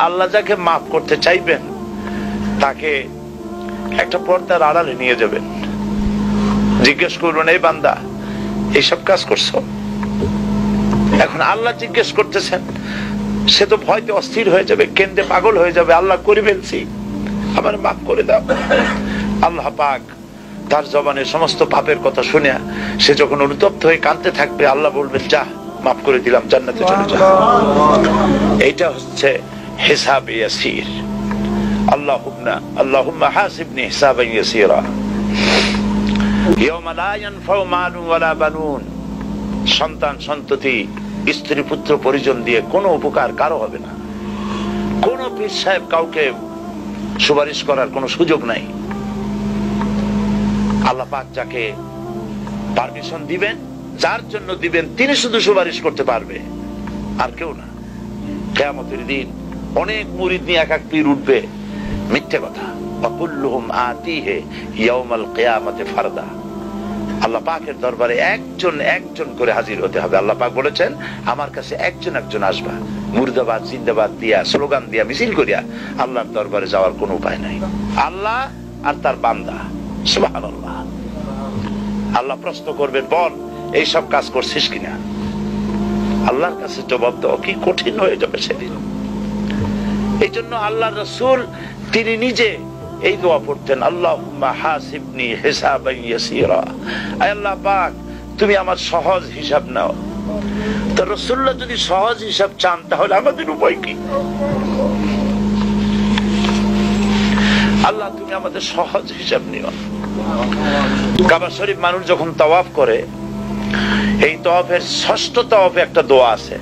আল্লাহ যাকে মাফ করতে চাইবেন তাকে একটা পর্দার আড়ালে নিয়ে যাবেন, জিজ্ঞেস করবেন, এই বান্দা এইসব কাজ করছো? এখন আল্লাহ জিজ্ঞেস করতেছেন, সে তো ভয়তে অস্থির হয়ে যাবে, কেন্দ্রে পাগল হয়ে যাবে, আল্লাহ করে ফেলছি, আমার মাফ করে দাও। আল্লাহ পাক তার জবানের সমস্ত পাপের কথা শুনে সে যখন অনুতপ্ত হয়ে কাঁদতে থাকবে, আল্লাহ বলবেন, যা মাফ করে দিলাম, জান্নাতে চলে যা। এইটা হচ্ছে হিসাব ইয়াসির। আল্লাহুম্মা হাসিবনি হিসাবান ইয়াসিরা। ইয়াওমা লা ইয়ানফাউ মালুন ওয়ালা বানুন। সন্তান সন্ততি স্ত্রী পুত্র পরিজন দিয়ে কোনো উপকার কারো হবে না। কোন পীর সাহেব কাউকে সুপারিশ করার কোনো সুযোগ নাই। আল্লাহ পাক যাকে পারমিশন দিবেন, যার জন্য দিবেন, তিনি শুধু সুপারিশ করতে পারবে, আর কেউ না। কিয়ামতের দিন অনেক মুরিদ নিয়ে এক এক পীর উঠবে, মিথ্যে কথা। ওয়াকুল্লুহুম আতিহি ইয়াউমাল কিয়ামাতি ফারদা। আল্লাহ পাকের দরবারে একজন একজন করে হাজির হতে হবে। আল্লাহ পাক বলেছেন, আমার কাছে একজন একজন আসবা। মুর্দাবাদ জিন্দাবাদ দিয়া, স্লোগান দিয়া, মিছিল করিয়া আল্লাহর দরবারে যাওয়ার কোনো উপায় নাই। আল্লাহ আর তার বান্দা, সুবহানাল্লাহ। আল্লাহ প্রশ্ন করবেন, বল এইসব কাজ করছিস কিনা? আল্লাহর কাছে জবাব দেওয়া কি কঠিন হয়ে যাবে সেদিন। এই জন্য আল্লাহ রাসূল তিনি নিজে এই দোয়া পড়তেন, আল্লাহুম্মা হাসিবনি হিসাবান ইয়াসীরা। আয় আল্লাহ পাক, তুমি আমার সহজ হিসাব নাও। তো রাসূলুল্লাহ যদি সহজ হিসাব চান, তাহলে আমাদের উপায় কি? আল্লাহ তুমি আমাদের সহজ হিসাব নিও। কাবা শরীফ মানুষ যখন তাওয়াফ করে, এই তাওয়াফের ষষ্ঠ তাওয়াফে একটা দোয়া আছে।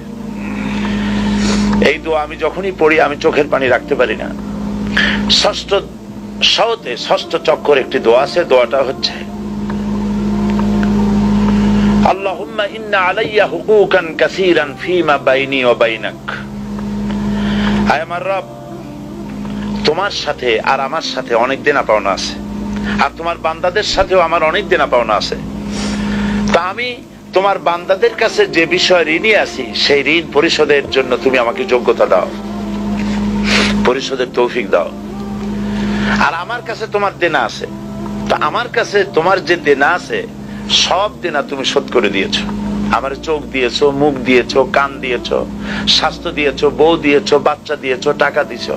এই দোয়া আমি যখনই পড়ি আমি চোখের পানি রাখতে পারি না। ষষ্ঠ চক্কর একটি দোয়া আছে। দোয়াটা হচ্ছে, আল্লাহুম্মা ইন্না আলাইয়া হুকুকান কাসীরান ফীমা বাইনি ওয়া বাইনাক। আয় আমার রব, তোমার সাথে আর আমার সাথে অনেক দেনা পাওনা আছে, আর তোমার বান্দাদের সাথেও আমার অনেক দেনা পাওনা আছে। তা আমি তোমার বান্দাদের কাছে যে বিষয় ঋণী আছি, সেই ঋণ পরিশোধের জন্য তুমি আমাকে যোগ্যতা দাও, পরিশোধের তৌফিক দাও। আর আমার কাছে তোমার দেনা আছে, তো আমার কাছে তোমার যে দেনা আছে, সব দেনা তুমি শোধ করে দিয়েছো। আমার চোখ দিয়েছো, মুখ দিয়েছো, কান দিয়েছো, স্বাস্থ্য দিয়েছো, বউ দিয়েছো, বাচ্চা দিয়েছো, টাকা দিয়েছো।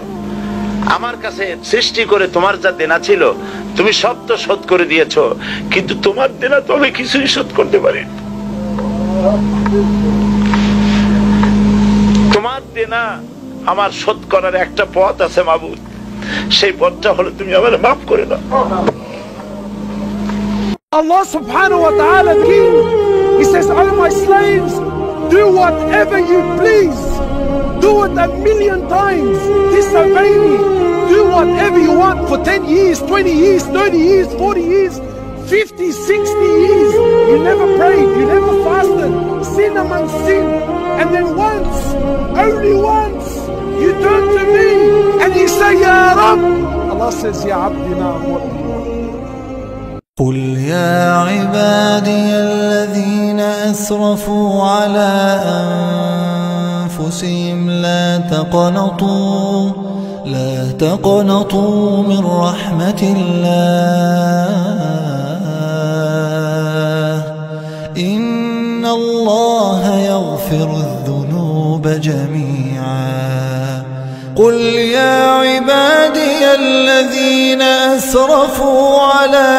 আমার কাছে সৃষ্টি করে তোমার যা দেনা ছিল, তুমি সব তো শোধ করে দিয়েছো, কিন্তু তোমার দেনা তো আমি কিছুই শোধ করতে পারি। তোমার দেনা আমার শোধ করার একটা পথ আছে মাবুদ, সেই পথটা হলো তুমি আমাকে মাফ করে দাও। Allah subhanahu wa ta'ala king, he says, oh my slaves, do whatever you please, do it 1,000,000 times, disobey me, do whatever you want for 10 years, 20 years, 30 years, 40 years, 50, 60 years. You never prayed, you never fasted, sin amongst sin, and then once, only once, you turn to me and you say, Ya Rabb. Allah says, Ya Abdi, na'am wa قل يا عبادي الذين أسرفوا على أنفسهم لا تقنطوا من رحمة الله إن الله يغفر الذنوب جميعا قل يا عبادي الذين أسرفوا على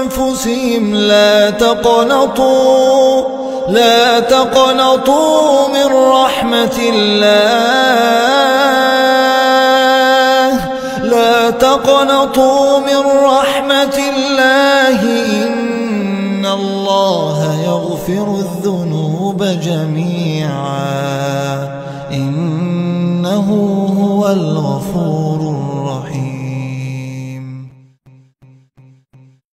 أنفسهم لا تقنطوا من رحمة الله لا تقنطوا من رحمة الله إن الله يغفر الذنوب جميعا إنه هو الغفور